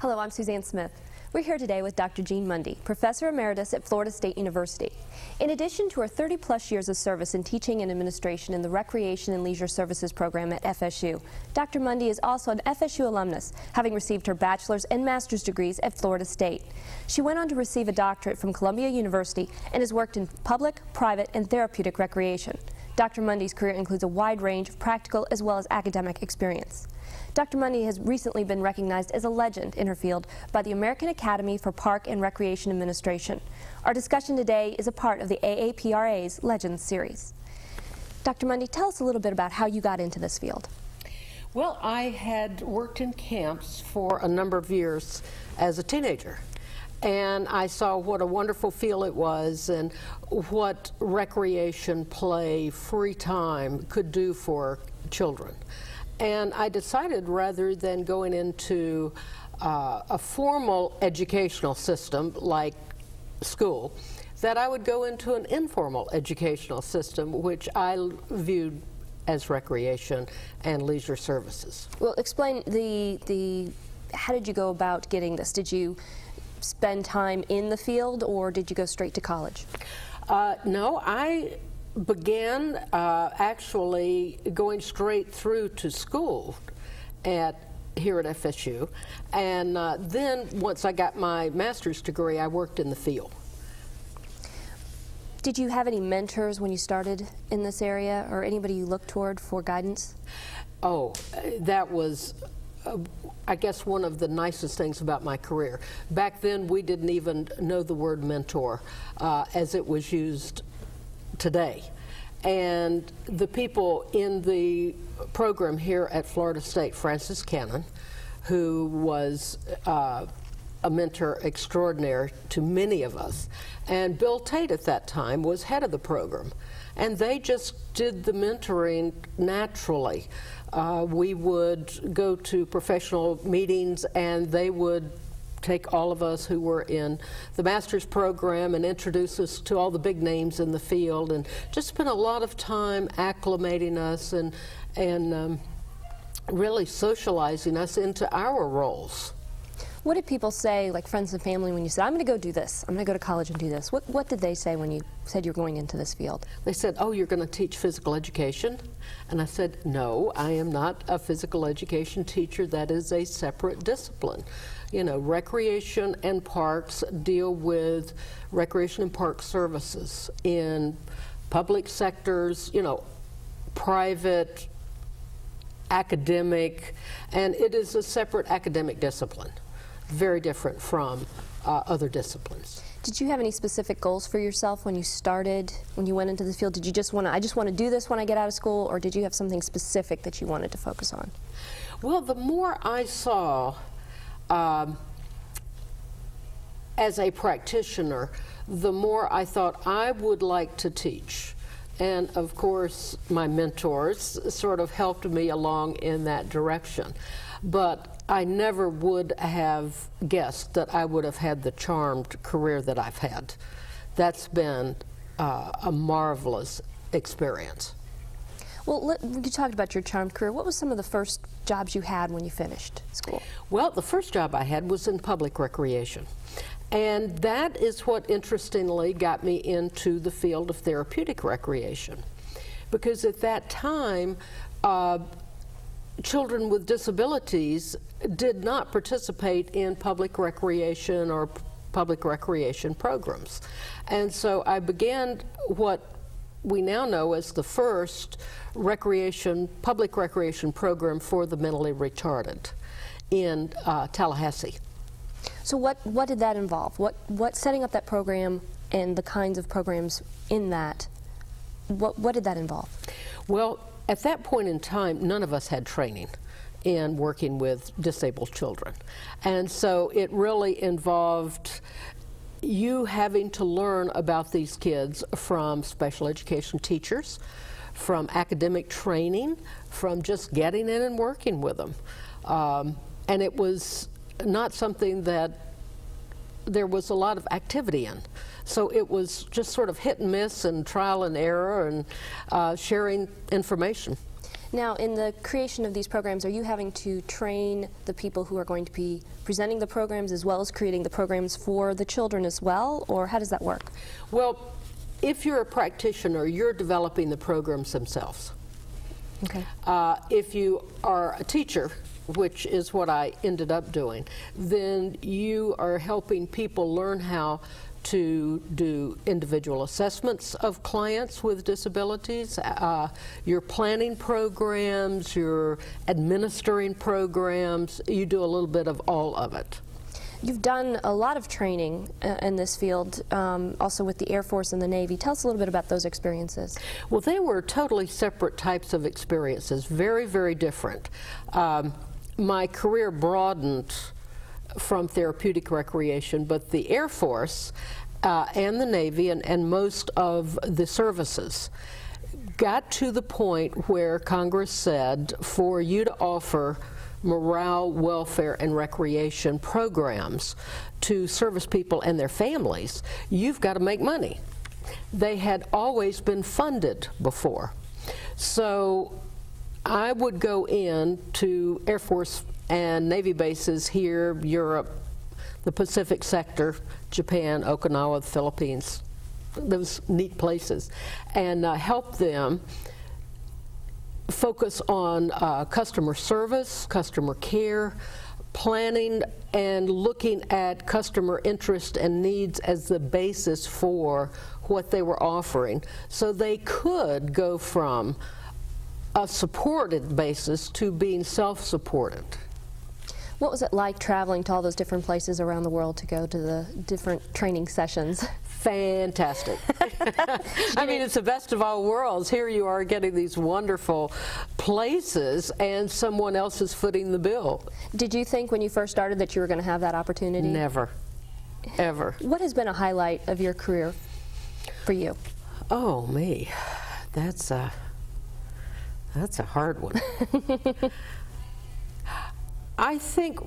Hello, I'm Suzanne Smith. We're here today with Dr. Jean Mundy, Professor Emeritus at Florida State University. In addition to her 30-plus years of service in teaching and administration in the Recreation and Leisure Services program at FSU, Dr. Mundy is also an FSU alumnus, having received her bachelor's and master's degrees at Florida State. She went on to receive a doctorate from Columbia University and has worked in public, private, and therapeutic recreation. Dr. Mundy's career includes a wide range of practical as well as academic experience. Dr. Mundy has recently been recognized as a legend in her field by the American Academy for Park and Recreation Administration. Our discussion today is a part of the AAPRA's Legends series. Dr. Mundy, tell us a little bit about how you got into this field. Well, I had worked in camps for a number of years as a teenager, and I saw what a wonderful field it was and what recreation, play, free time could do for children. And I decided, rather than going into a formal educational system like school, that I would go into an informal educational system, which I viewed as recreation and leisure services. Well, explain how did you go about getting this? Did you spend time in the field, or did you go straight to college? No, I began actually going straight through to school here at FSU, and then once I got my master's degree, I worked in the field. Did you have any mentors when you started in this area, or anybody you looked toward for guidance? Oh, that was I guess one of the nicest things about my career. Back then we didn't even know the word mentor as it was used today. And the people in the program here at Florida State, Francis Cannon, who was a mentor extraordinaire to many of us, and Bill Tate at that time was head of the program. And they just did the mentoring naturally. We would go to professional meetings, and they would take all of us who were in the master's program and introduce us to all the big names in the field, and just spent a lot of time acclimating us and really socializing us into our roles. What did people say, like friends and family, when you said, I'm going to go do this, I'm going to go to college and do this? What did they say when you said you're going into this field? They said, oh, you're going to teach physical education? And I said, no, I am not a physical education teacher. That is a separate discipline. You know, recreation and parks deal with recreation and park services in public sectors, you know, private, academic, and it is a separate academic discipline. Very different from other disciplines. Did you have any specific goals for yourself when you started, when you went into this field? Did you just want to, I just want to do this when I get out of school, or did you have something specific that you wanted to focus on? Well, the more I saw as a practitioner, the more I thought I would like to teach. And of course, my mentors sort of helped me along in that direction. But I never would have guessed that I would have had the charmed career that I've had. That's been a marvelous experience. Well, you talked about your charmed career. What was some of the first jobs you had when you finished school? Well, the first job I had was in public recreation. And that is what, interestingly, got me into the field of therapeutic recreation. Because at that time, children with disabilities did not participate in public recreation or public recreation programs. And so I began what we now know as the first public recreation program for the mentally retarded in Tallahassee. So what did that involve? What setting up that program and the kinds of programs in that, what did that involve? Well, at that point in time, none of us had training in working with disabled children. And so it really involved you having to learn about these kids from special education teachers, from academic training, from just getting in and working with them. And it was not something that there was a lot of activity in. So it was just sort of hit and miss and trial and error and sharing information. Now, in the creation of these programs, are you having to train the people who are going to be presenting the programs as well as creating the programs for the children as well, or how does that work? Well, if you're a practitioner, you're developing the programs themselves. Okay. If you are a teacher, which is what I ended up doing, then you are helping people learn how to do individual assessments of clients with disabilities. You're planning programs, you're administering programs, you do a little bit of all of it. You've done a lot of training in this field, also with the Air Force and the Navy. Tell us a little bit about those experiences. Well, they were totally separate types of experiences, very, very different. My career broadened from therapeutic recreation, but the Air Force and the Navy and most of the services got to the point where Congress said for you to offer morale, welfare, and recreation programs to service people and their families, you've got to make money. They had always been funded before. So I would go in to Air Force and Navy bases here, Europe, the Pacific sector, Japan, Okinawa, the Philippines, those neat places, and help them focus on customer service, customer care, planning, and looking at customer interest and needs as the basis for what they were offering. So they could go from a supported basis to being self-supported. What was it like traveling to all those different places around the world to go to the different training sessions? Fantastic. I mean, it's the best of all worlds. Here you are getting these wonderful places and someone else is footing the bill. Did you think when you first started that you were going to have that opportunity? Never, ever. What has been a highlight of your career for you? Oh, me. That's a hard one. I think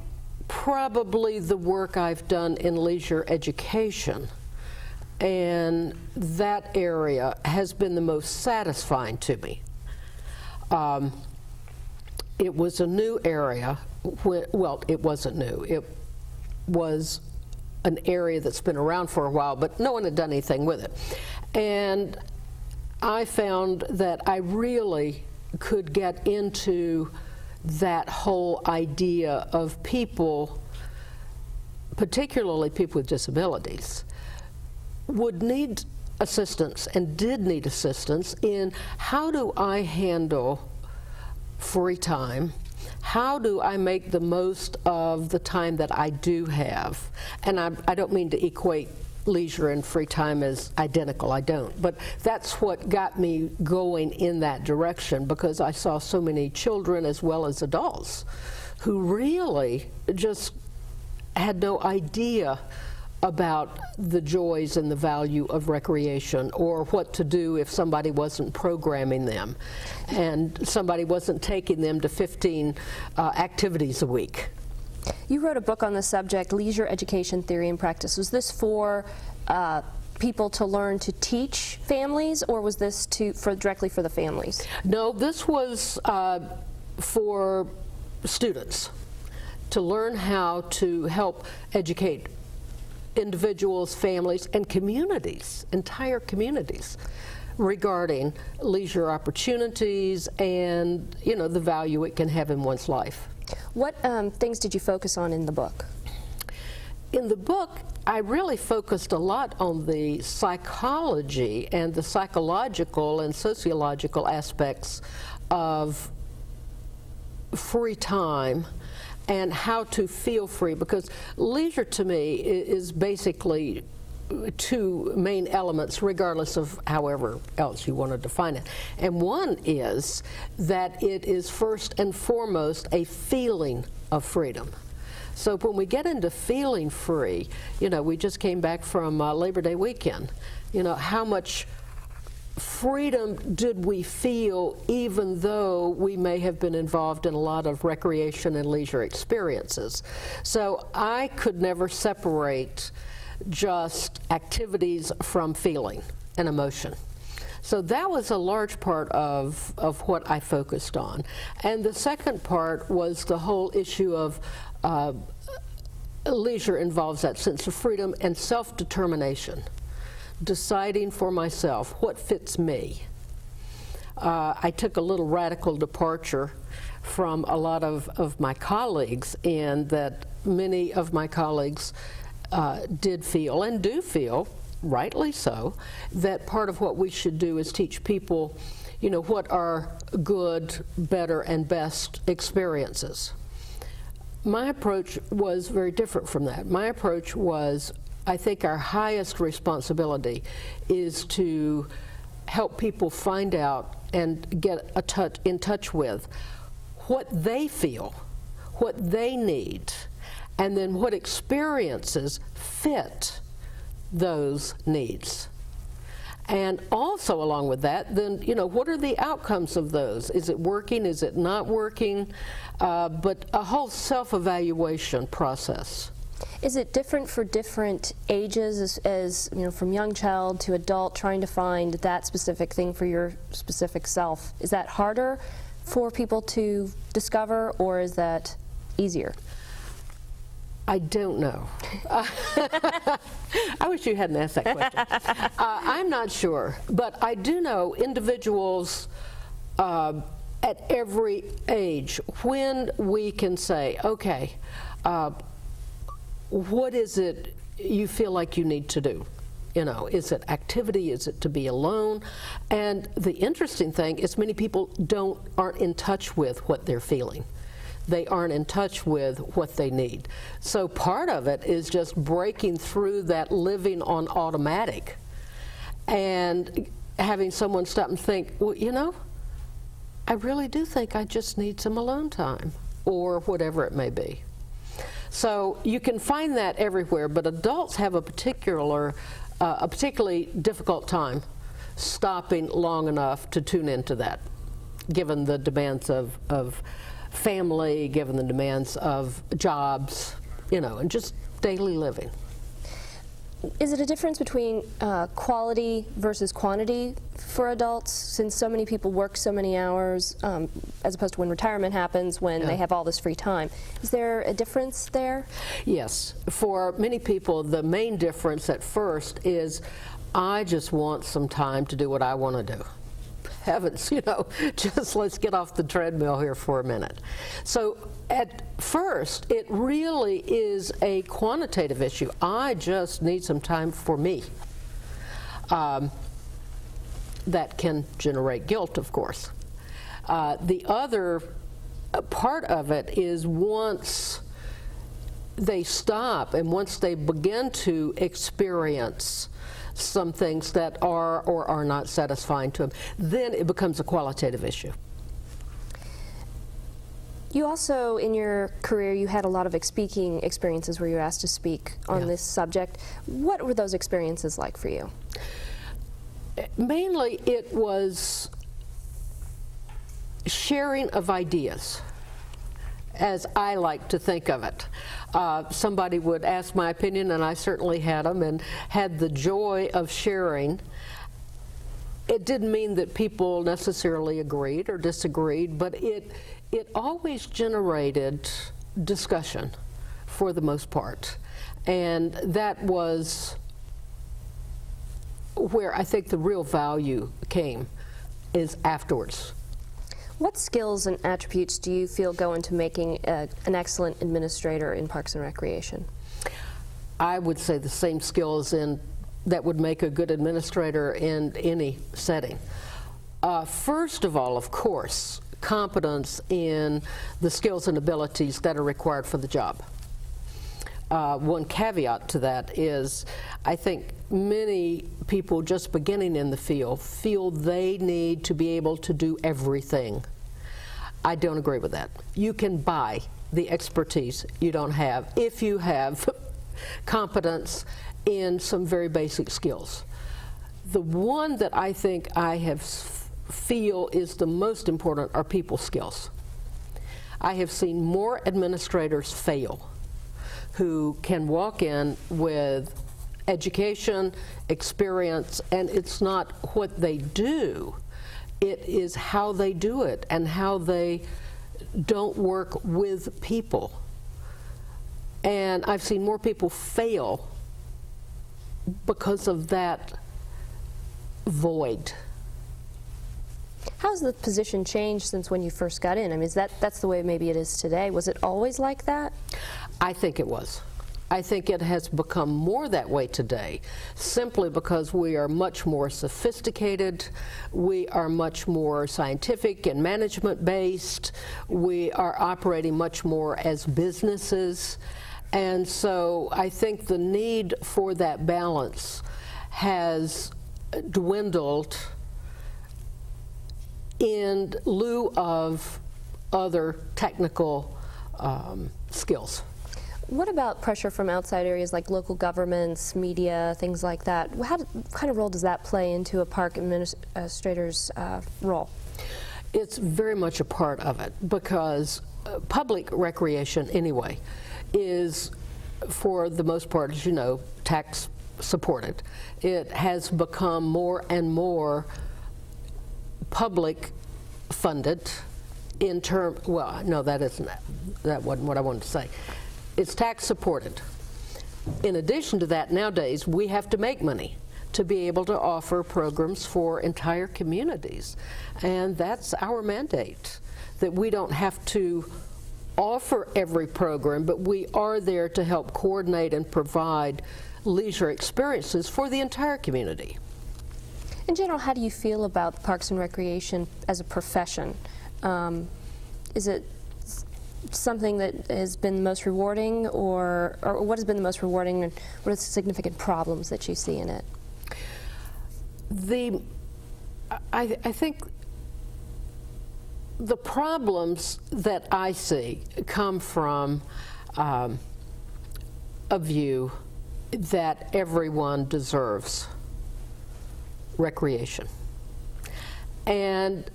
probably the work I've done in leisure education, and that area has been the most satisfying to me. It was a new area. Well, it wasn't new. It was an area that's been around for a while, but no one had done anything with it. And I found that I really could get into that whole idea of people, particularly people with disabilities, would need assistance and did need assistance in how do I handle free time? How do I make the most of the time that I do have? And I don't mean to equate leisure and free time as identical, I don't. But that's what got me going in that direction, because I saw so many children as well as adults who really just had no idea about the joys and the value of recreation, or what to do if somebody wasn't programming them and somebody wasn't taking them to 15 activities a week. You wrote a book on the subject, Leisure Education Theory and Practice. Was this for people to learn to teach families, or was this directly for the families? No, this was for students to learn how to help educate individuals, families, and communities, entire communities, regarding leisure opportunities and, you know, the value it can have in one's life. What things did you focus on in the book? In the book, I really focused a lot on the psychology and the psychological and sociological aspects of free time and how to feel free, because leisure to me is basically two main elements, regardless of however else you want to define it. And one is that it is first and foremost a feeling of freedom. So when we get into feeling free, you know, we just came back from Labor Day weekend. You know, how much freedom did we feel, even though we may have been involved in a lot of recreation and leisure experiences? So I could never separate just activities from feeling and emotion. So that was a large part of what I focused on. And the second part was the whole issue of leisure involves that sense of freedom and self-determination, deciding for myself what fits me. I took a little radical departure from a lot of my colleagues, in that many of my colleagues did feel, and do feel, rightly so, that part of what we should do is teach people, you know, what are good, better, and best experiences. My approach was very different from that. My approach was, I think our highest responsibility is to help people find out and get in touch with what they feel, what they need, and then what experiences fit those needs. And also along with that, then, you know, what are the outcomes of those? Is it working? Is it not working? But a whole self-evaluation process. Is it different for different ages, as you know, from young child to adult, trying to find that specific thing for your specific self? Is that harder for people to discover, or is that easier? I don't know. I wish you hadn't asked that question. I'm not sure, but I do know individuals at every age, when we can say, okay, what is it you feel like you need to do? You know, is it activity? Is it to be alone? And the interesting thing is many people aren't in touch with what they're feeling. They aren't in touch with what they need. So part of it is just breaking through that living on automatic and having someone stop and think, well, you know, I really do think I just need some alone time, or whatever it may be. So you can find that everywhere, but adults have a particularly difficult time stopping long enough to tune into that, given the demands of family, given the demands of jobs, you know, and just daily living. Is it a difference between quality versus quantity for adults, since so many people work so many hours, as opposed to when retirement happens, when they have all this free time? Is there a difference there? Yes. For many people, the main difference at first is, I just want some time to do what I want to do. Heavens, you know, just let's get off the treadmill here for a minute. So at first, it really is a quantitative issue. I just need some time for me. That can generate guilt, of course. The other part of it is, once they stop and once they begin to experience some things that are or are not satisfying to them, then it becomes a qualitative issue. You also, in your career, you had a lot of speaking experiences where you were asked to speak on this subject. What were those experiences like for you? Mainly it was sharing of ideas, as I like to think of it. Somebody would ask my opinion, and I certainly had them, and had the joy of sharing. It didn't mean that people necessarily agreed or disagreed, but it always generated discussion for the most part. And that was where I think the real value came, is afterwards. What skills and attributes do you feel go into making an excellent administrator in Parks and Recreation? I would say the same skills that would make a good administrator in any setting. First of all, of course, competence in the skills and abilities that are required for the job. One caveat to that is, I think many people just beginning in the field feel they need to be able to do everything. I don't agree with that. You can buy the expertise you don't have if you have competence in some very basic skills. The one that I think feel is the most important are people skills. I have seen more administrators fail who can walk in with education, experience, and it's not what they do. It is how they do it and how they don't work with people. And I've seen more people fail because of that void. How has the position changed since when you first got in? I mean, that's the way maybe it is today. Was it always like that? I think it was. I think it has become more that way today, simply because we are much more sophisticated, we are much more scientific and management based, we are operating much more as businesses, and so I think the need for that balance has dwindled in lieu of other technical skills. What about pressure from outside areas like local governments, media, things like that? What kind of role does that play into a park administrator's role? It's very much a part of it, because public recreation anyway is, for the most part, as you know, tax supported. It has become more and more public funded in term, well, no, that wasn't what I wanted to say. It's tax supported. In addition to that, nowadays we have to make money to be able to offer programs for entire communities. And that's our mandate, that we don't have to offer every program, but we are there to help coordinate and provide leisure experiences for the entire community. In general, how do you feel about Parks and Recreation as a profession? Is it something that has been most rewarding, or what has been the most rewarding, and what are the significant problems that you see in it? I think the problems that I see come from a view that everyone deserves recreation. And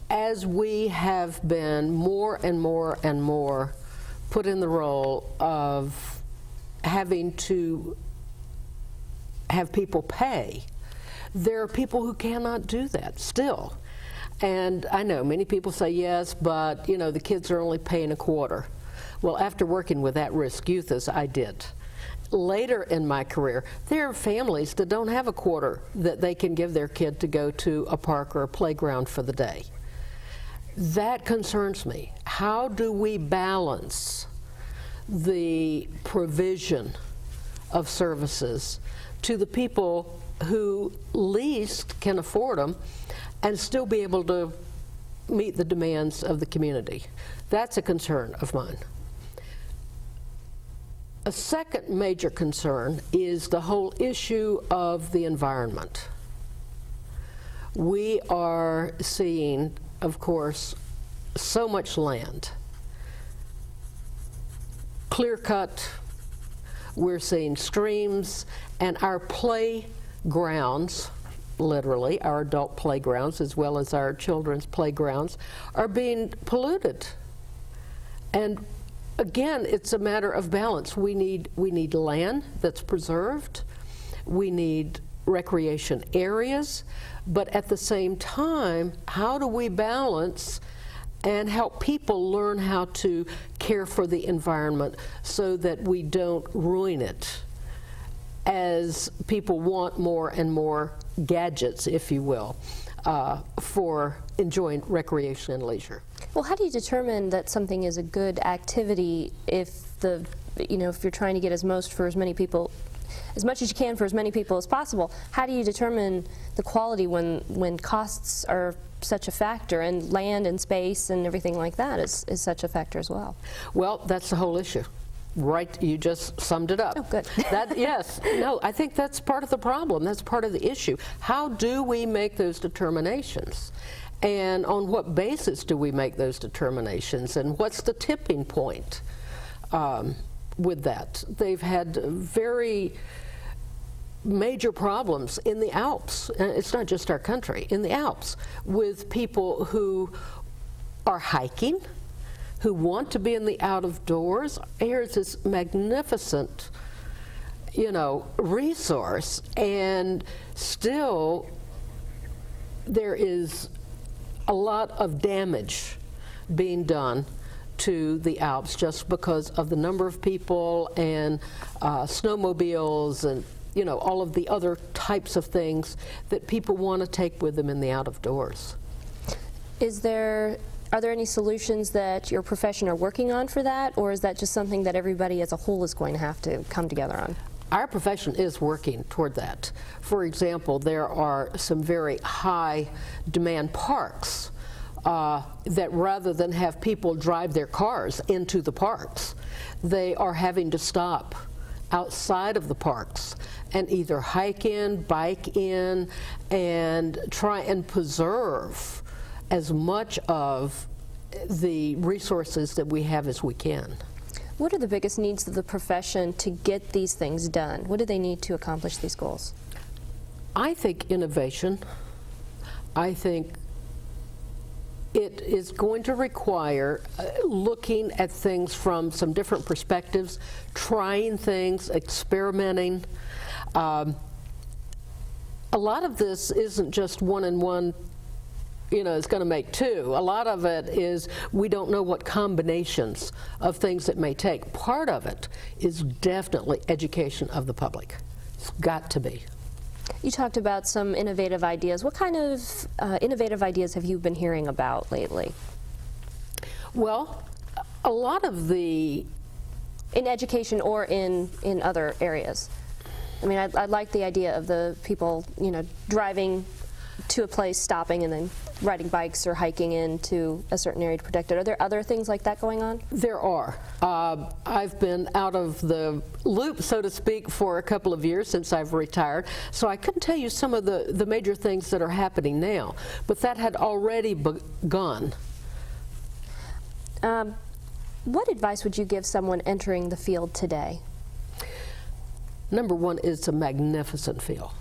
as we have been more and more and more put in the role of having to have people pay, there are people who cannot do that still. And I know many people say yes, but you know, the kids are only paying a quarter. Well, after working with at-risk youth as I did, later in my career, there are families that don't have a quarter that they can give their kid to go to a park or a playground for the day. That concerns me. How do we balance the provision of services to the people who least can afford them and still be able to meet the demands of the community? That's a concern of mine. A second major concern is the whole issue of the environment. We are seeing, of course, so much land clear cut. We're seeing streams, and our playgrounds, literally our adult playgrounds as well as our children's playgrounds, are being polluted. And again, it's a matter of balance. We need land that's preserved. We need recreation areas, but at the same time, how do we balance and help people learn how to care for the environment so that we don't ruin it as people want more and more gadgets, if you will, for enjoying recreation and leisure? Well, how do you determine that something is a good activity if if you're trying to get as much as you can for as many people as possible? How do you determine the quality when costs are such a factor, and land and space and everything like that is such a factor as well? Well, that's the whole issue. Right, you just summed it up. Oh, good. Yes, no, I think that's part of the problem. That's part of the issue. How do we make those determinations? And on what basis do we make those determinations? And what's the tipping point with that? They've had very major problems in the Alps, and it's not just our country, in the Alps, with people who are hiking, who want to be in the out of doors. Here's this magnificent resource, and still there is a lot of damage being done to the Alps just because of the number of people and snowmobiles and all of the other types of things that people want to take with them in the out of doors. Are there any solutions that your profession are working on for that, or is that just something that everybody as a whole is going to have to come together on? Our profession is working toward that. For example, there are some very high demand parks that rather than have people drive their cars into the parks, they are having to stop outside of the parks and either hike in, bike in, and try and preserve as much of the resources that we have as we can. What are the biggest needs of the profession to get these things done? What do they need to accomplish these goals? I think innovation. I think it is going to require looking at things from some different perspectives, trying things, experimenting. A lot of this isn't just one and one is going to make two. A lot of it is we don't know what combinations of things it may take. Part of it is definitely education of the public. It's got to be. You talked about some innovative ideas. What kind of innovative ideas have you been hearing about lately? Well, a lot of the... In education or in other areas? I mean, I like the idea of the people, driving to a place, stopping, and then riding bikes or hiking into a certain area to protect it. Are there other things like that going on? There are. I've been out of the loop, so to speak, for a couple of years since I've retired, so I couldn't tell you some of the major things that are happening now, but that had already begun. What advice would you give someone entering the field today? Number one, it's a magnificent field.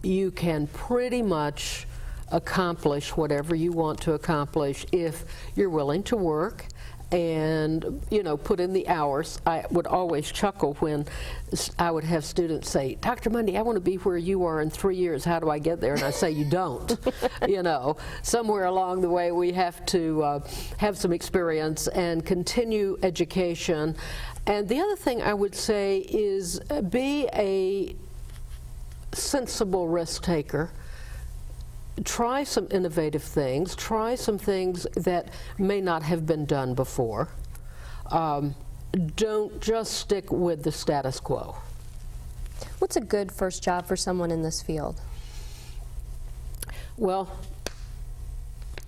You can pretty much accomplish whatever you want to accomplish if you're willing to work and put in the hours. I would always chuckle when I would have students say, "Dr. Mundy, I want to be where you are in 3 years. How do I get there?" And I say, "You don't." Somewhere along the way we have to have some experience and continue education. And the other thing I would say is be a sensible risk taker. Try some innovative things. Try some things that may not have been done before. Don't just stick with the status quo. What's a good first job for someone in this field? Well,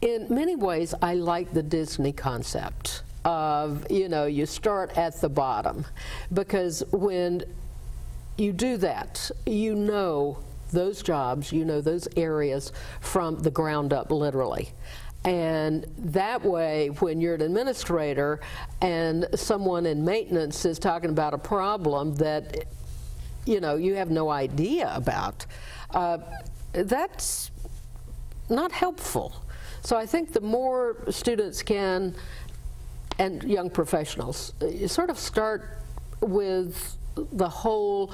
in many ways, I like the Disney concept of, you start at the bottom, because when you do that, those jobs, those areas from the ground up, literally. And that way, when you're an administrator and someone in maintenance is talking about a problem that, you have no idea about, that's not helpful. So I think the more students can, and young professionals, sort of start with the whole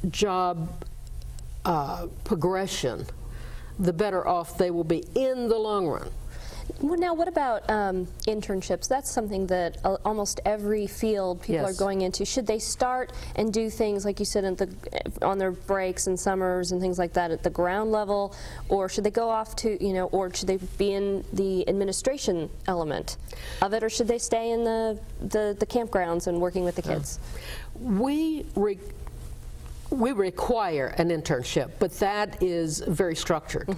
job progression, the better off they will be in the long run. Well, now, what about internships? That's something that almost every field people are going into. Should they start and do things, like you said, on their breaks and summers and things like that at the ground level, or should they go off to, or should they be in the administration element of it, or should they stay in the campgrounds and working with the kids? We require an internship, but that is very structured.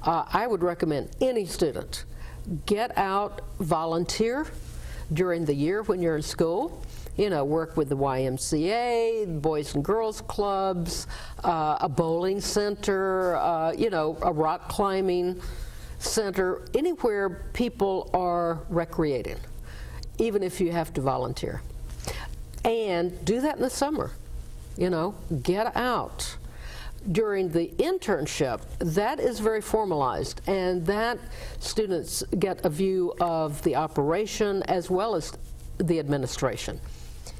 I would recommend any student get out, volunteer during the year when you're in school. Work with the YMCA, Boys and Girls Clubs, a bowling center, a rock climbing center, anywhere people are recreating, even if you have to volunteer. And do that in the summer. Get out. During the internship, that is very formalized, and that students get a view of the operation as well as the administration.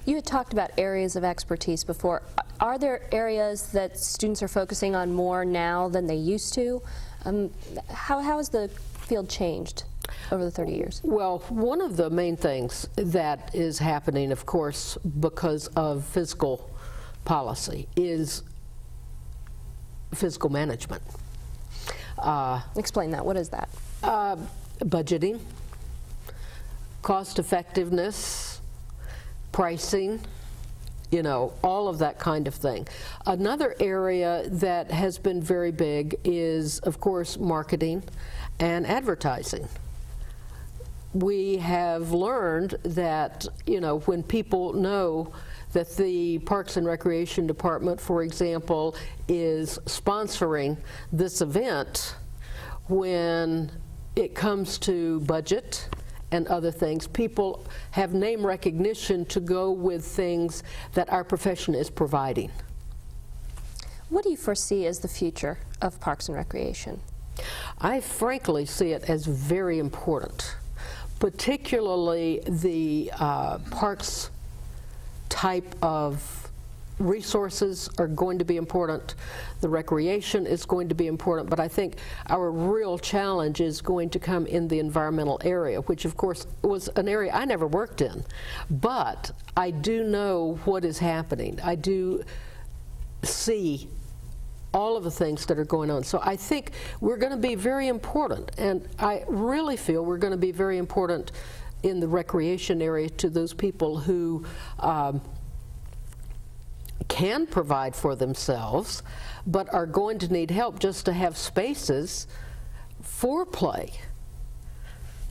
You had talked about areas of expertise before. Are there areas that students are focusing on more now than they used to? How has the field changed over the 30 years? Well, one of the main things that is happening, of course, because of fiscal policy is fiscal management. Explain that. What is that? Budgeting, cost effectiveness, pricing, you know, all of that kind of thing. Another area that has been very big is, of course, marketing and advertising. We have learned that, you know, when people know that the Parks and Recreation Department, for example, is sponsoring this event, when it comes to budget and other things, people have name recognition to go with things that our profession is providing. What do you foresee as the future of Parks and Recreation? I frankly see it as very important, particularly the parks type of resources are going to be important. The recreation is going to be important, but I think our real challenge is going to come in the environmental area, which of course was an area I never worked in. But I do know what is happening. I do see all of the things that are going on. So I think we're going to be very important, and I really feel we're going to be very important in the recreation area to those people who can provide for themselves, but are going to need help just to have spaces for play,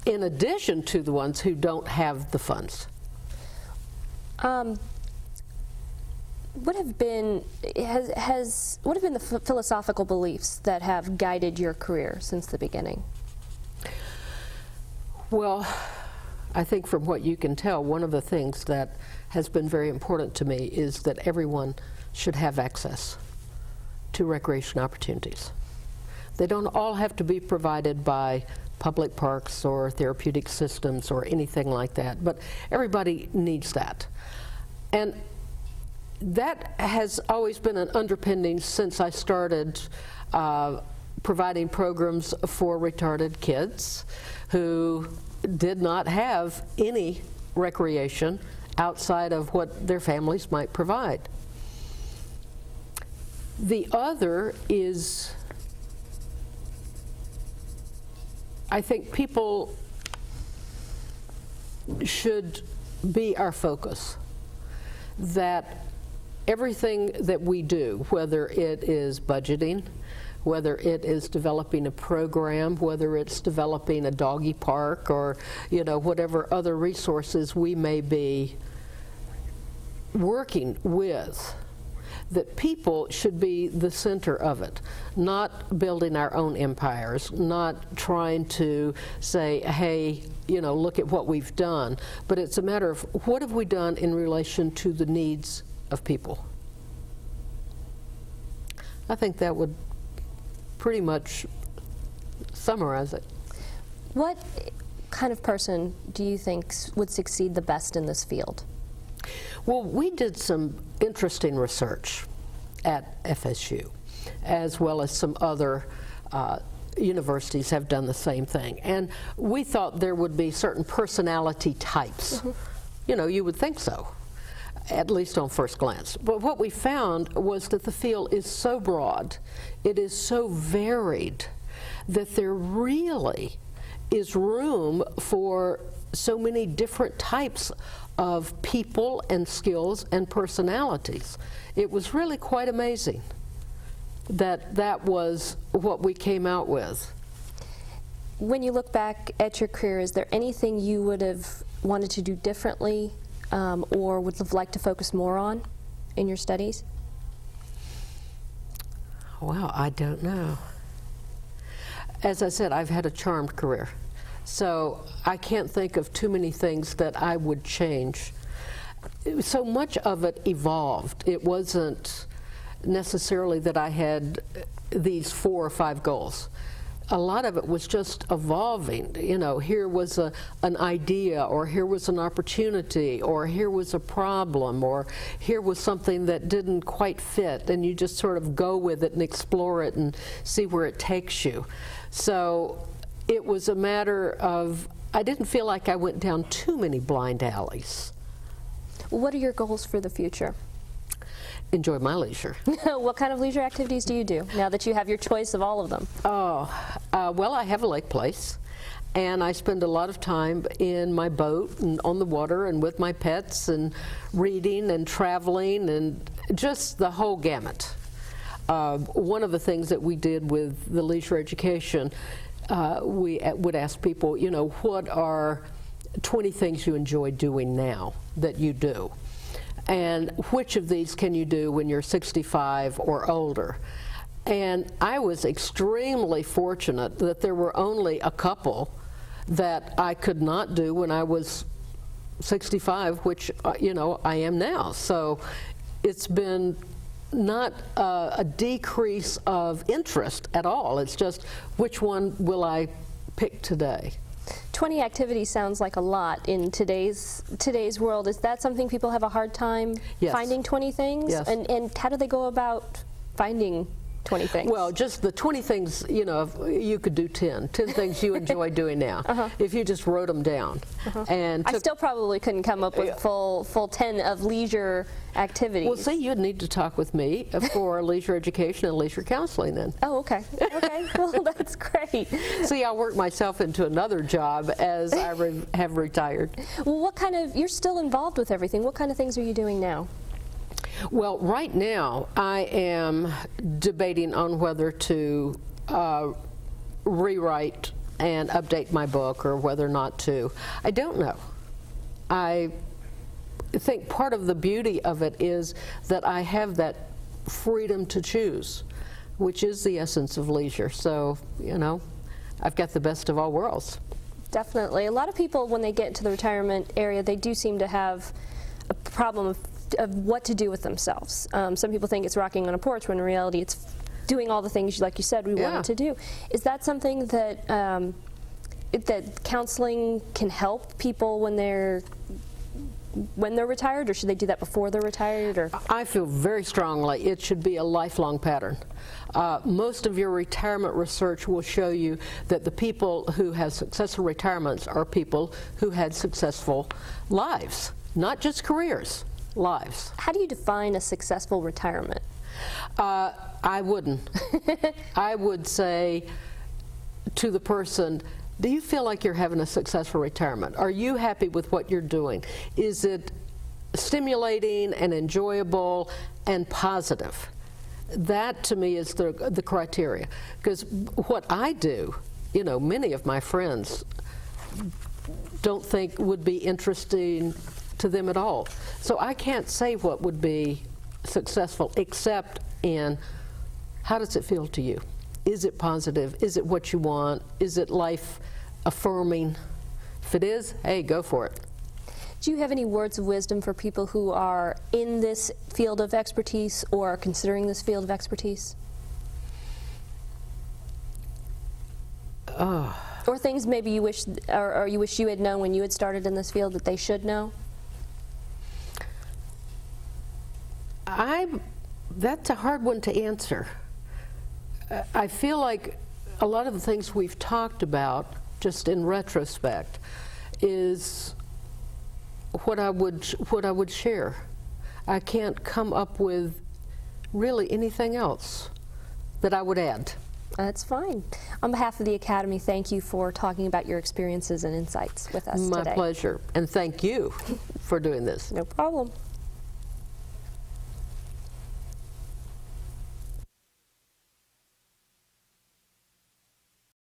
in addition to the ones who don't have the funds. What have been the philosophical beliefs that have guided your career since the beginning? Well, I think from what you can tell, one of the things that has been very important to me is that everyone should have access to recreation opportunities. They don't all have to be provided by public parks or therapeutic systems or anything like that, but everybody needs that. And that has always been an underpinning since I started providing programs for retarded kids who did not have any recreation outside of what their families might provide. The other is, I think people should be our focus. That everything that we do, whether it is budgeting, whether it is developing a program, whether it's developing a doggy park, or you know, whatever other resources we may be working with, that people should be the center of it, not building our own empires, not trying to say, hey, you know, look at what we've done, but it's a matter of what have we done in relation to the needs of people. I think that would pretty much summarize it. What kind of person do you think would succeed the best in this field? Well, we did some interesting research at FSU, as well as some other universities have done the same thing. And we thought there would be certain personality types. Mm-hmm. You know, you would think so, at least on first glance. But what we found was that the field is so broad, it is so varied, that there really is room for so many different types of people and skills and personalities. It was really quite amazing that that was what we came out with. When you look back at your career, is there anything you would have wanted to do differently or would have liked to focus more on in your studies? Well, I don't know. As I said, I've had a charmed career. So I can't think of too many things that I would change. So much of it evolved. It wasn't necessarily that I had these 4 or 5 goals. a lot of it was just evolving. You know, here was an idea, or here was an opportunity, or here was a problem, or here was something that didn't quite fit, and you just sort of go with it and explore it and see where it takes you. So it was a matter of, I didn't feel like I went down too many blind alleys. What are your goals for the future? Enjoy my leisure. What kind of leisure activities do you do now that you have your choice of all of them? Well, I have a lake place, and I spend a lot of time in my boat and on the water and with my pets and reading and traveling and just the whole gamut. One of the things that we did with the leisure education, we would ask people, you know, what are 20 things you enjoy doing now that you do? And which of these can you do when you're 65 or older? And I was extremely fortunate that there were only a couple that I could not do when I was 65, which, you know, I am now. So it's been not a decrease of interest at all. It's just, which one will I pick today? 20 activities sounds like a lot in today's world. Is that something people have a hard time finding 20 things? Yes. And how do they go about finding 20 things? Well, just the 20 things, you know, you could do 10 things you enjoy doing now, if you just wrote them down. And I still probably couldn't come up with full 10 of leisure activities. Well, see, you'd need to talk with me for leisure education and leisure counseling then. Oh, okay. Okay, well, that's great. See, I'll work myself into another job as I have retired. Well, what kind of, you're still involved with everything. What kind of things are you doing now? Well, right now I am debating on whether to rewrite and update my book or whether or not to. I don't know. I think part of the beauty of it is that I have that freedom to choose, which is the essence of leisure. So, you know, I've got the best of all worlds. Definitely. A lot of people, when they get to the retirement area, they do seem to have a problem of what to do with themselves. Some people think it's rocking on a porch, when in reality it's doing all the things, like you said, we wanted to do. Is that something that that counseling can help people when they're retired, or should they do that before they're retired? Or I feel very strongly it should be a lifelong pattern. Most of your retirement research will show you that the people who have successful retirements are people who had successful lives, not just careers. Lives. How do you define a successful retirement? I wouldn't. I would say to the person, do you feel like you're having a successful retirement? Are you happy with what you're doing? Is it stimulating and enjoyable and positive? That to me is the criteria. Because what I do, you know, many of my friends don't think would be interesting to them at all. So I can't say what would be successful except in how does it feel to you? Is it positive? Is it what you want? Is it life affirming? If it is, hey, go for it. Do you have any words of wisdom for people who are in this field of expertise or are considering this field of expertise? Or things maybe you wish, or you wish you had known when you had started in this field that they should know? That's a hard one to answer. I feel like a lot of the things we've talked about, just in retrospect, is what I would share. I can't come up with really anything else that I would add. That's fine. On behalf of the Academy, thank you for talking about your experiences and insights with us today. My pleasure, and thank you for doing this. No problem.